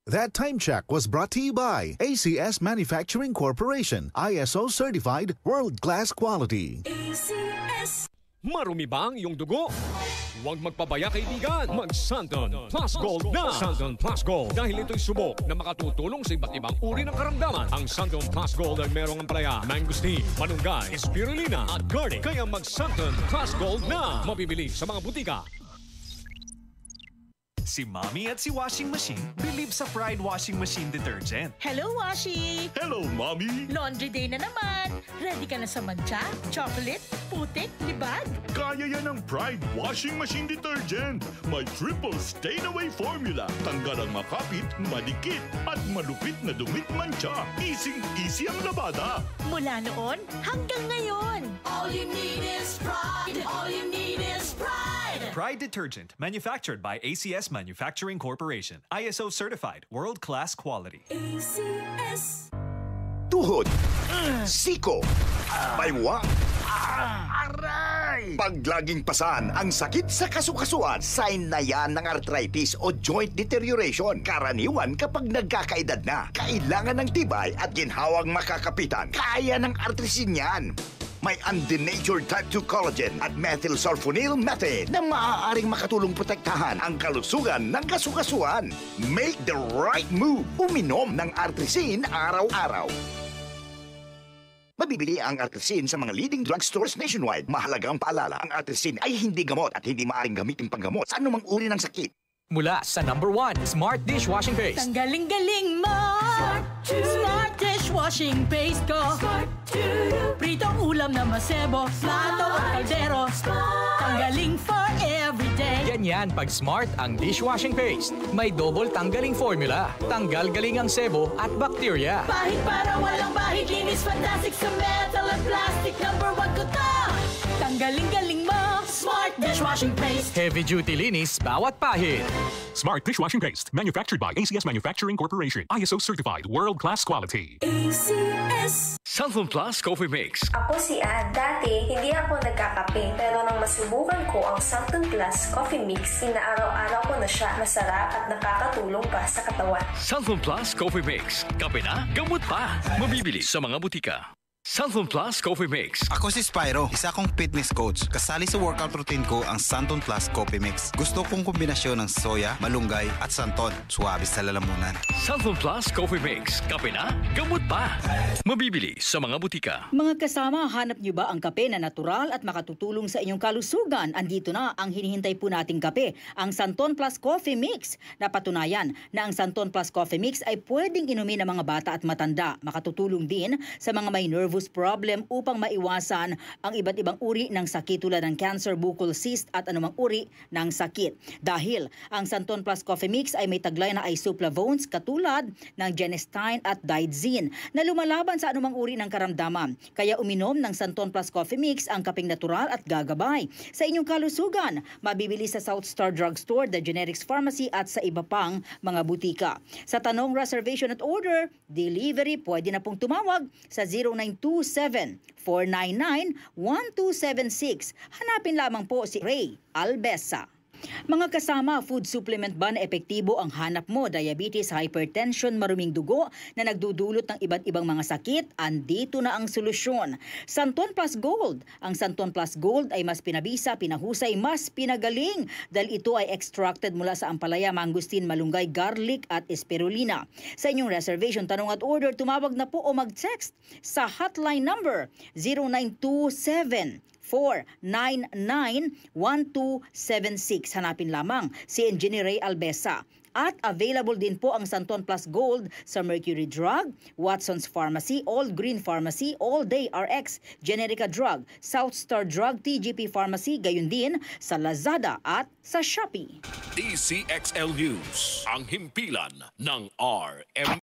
That time check was brought to you by ACS Manufacturing Corporation, ISO certified world-class quality. ACS. Marumi ba ang iyong dugo? Huwag magpabaya kaibigan, mag-Santon Plus Gold na! Santon Plus Gold dahil ito'y subok na makatutulong sa iba't ibang uri ng karamdaman. Ang Santon Plus Gold ay merong ampalaya, mangosteen, malunggay, spirulina at garlic. Kaya mag-Santon Plus Gold na! Mabibili sa mga butika. Si Mommy at si Washing Machine believe sa Pride Washing Machine Detergent. Hello, Washi! Hello, Mommy! Laundry day na naman! Ready ka na sa mancha, chocolate, putik, libag? Kaya yan ang Pride Washing Machine Detergent. May triple stain-away formula. Tanggal ang makapit, madikit, at malupit na dumit mancha. Easy ang labada. Mula noon hanggang ngayon. All you need is pride. All you need is pride. Pride Detergent, manufactured by ACS Manufacturing Corporation. ISO certified, world-class quality. ACS. Tuhod, siko, baywang, aray! Pag laging pasan ang sakit sa kasukasuan, sign na yan ng arthritis o joint deterioration. Karaniwan kapag nagkakaedad na, kailangan ng tibay at ginhawang makakapitan. Kaya ng arthritis yan. May undenatured type 2 collagen at methylsulfonyl methane na maaaring makatulong protektahan ang kalusugan ng kasukasuan. Make the right move. Uminom ng Artrisin araw-araw. Mabibili ang Artrisin sa mga leading drugstores nationwide. Mahalagang paalala, ang Artrisin ay hindi gamot at hindi maaaring gamitin panggamot sa anumang uri ng sakit. Mula sa number 1, Smart Dishwashing Paste. Tanggaling-galing mo! Smart Dishwashing Paste ko! Pritong ulam na masebo, plato at kaldero. Tanggaling for everyday. Ganyan pag Smart ang dishwashing paste. May double tanggaling formula. Tanggal galing ang sebo at bakterya. Bahid para walang bahid, linis fantastic sa metal at plastic. Number 1 ko to! Tanggaling-galing mo! Smart Dishwashing Paste. Heavy duty linis bawat pahid. Smart Dishwashing Paste, manufactured by ACS Manufacturing Corporation. ISO certified, world-class quality. ACS. Santon Plus Coffee Mix. Ako si Ann. Dati, hindi ako nagkakape. Pero nang masubukan ko ang Santon Plus Coffee Mix, inaaraw-araw ko na siya. Masarap at nakakatulong pa sa katawan. Santon Plus Coffee Mix. Kape na, gamot pa. Mabibili sa mga butika. Santon Plus Coffee Mix. Ako si Spyro, isa kong fitness coach. Kasali sa workout routine ko ang Santon Plus Coffee Mix. Gusto kong kombinasyon ng soya, malunggay at santon. Suwabe sa lalamunan. Santon Plus Coffee Mix. Kape na, gamot pa. Mabibili sa mga butika. Mga kasama, hanap niyo ba ang kape na natural at makatutulong sa inyong kalusugan? Andito na ang hinihintay po nating kape, ang Santon Plus Coffee Mix. Napatunayan na ang Santon Plus Coffee Mix ay pwedeng inumin ng mga bata at matanda. Makatutulong din sa mga may nervous problem upang maiwasan ang iba't ibang uri ng sakit tulad ng cancer, buccal cyst at anumang uri ng sakit. Dahil ang Santon Plus Coffee Mix ay may taglay na isoflavones katulad ng genistein at digoxin na lumalaban sa anumang uri ng karamdaman. Kaya uminom ng Santon Plus Coffee Mix ang kapeng natural at gagabay sa inyong kalusugan. Mabibili sa South Star Drugstore, The Generics Pharmacy at sa iba pang mga butika. Sa tanong, reservation at order, delivery, pwede na pong tumawag sa 0927-499-1276. Hanapin lamang po si Ray Albesa. Mga kasama, food supplement ba na epektibo ang hanap mo? Diabetes, hypertension, maruming dugo na nagdudulot ng iba't ibang mga sakit? Andito na ang solusyon. Santon Plus Gold. Ang Santon Plus Gold ay mas pinabisa, pinahusay, mas pinagaling dahil ito ay extracted mula sa ampalaya, mangosteen, malunggay, garlic at spirulina. Sa inyong reservation, tanong at order, tumawag na po o mag-text sa hotline number 0927 499-1276. Hanapin lamang si Engineer Ray Albesa. At available din po ang Santon Plus Gold sa Mercury Drug, Watson's Pharmacy, All Green Pharmacy, All Day RX, Generica Drug, South Star Drug, TGP Pharmacy, gayon din sa Lazada at sa Shopee. DCXL News, ang himpilan ng RM.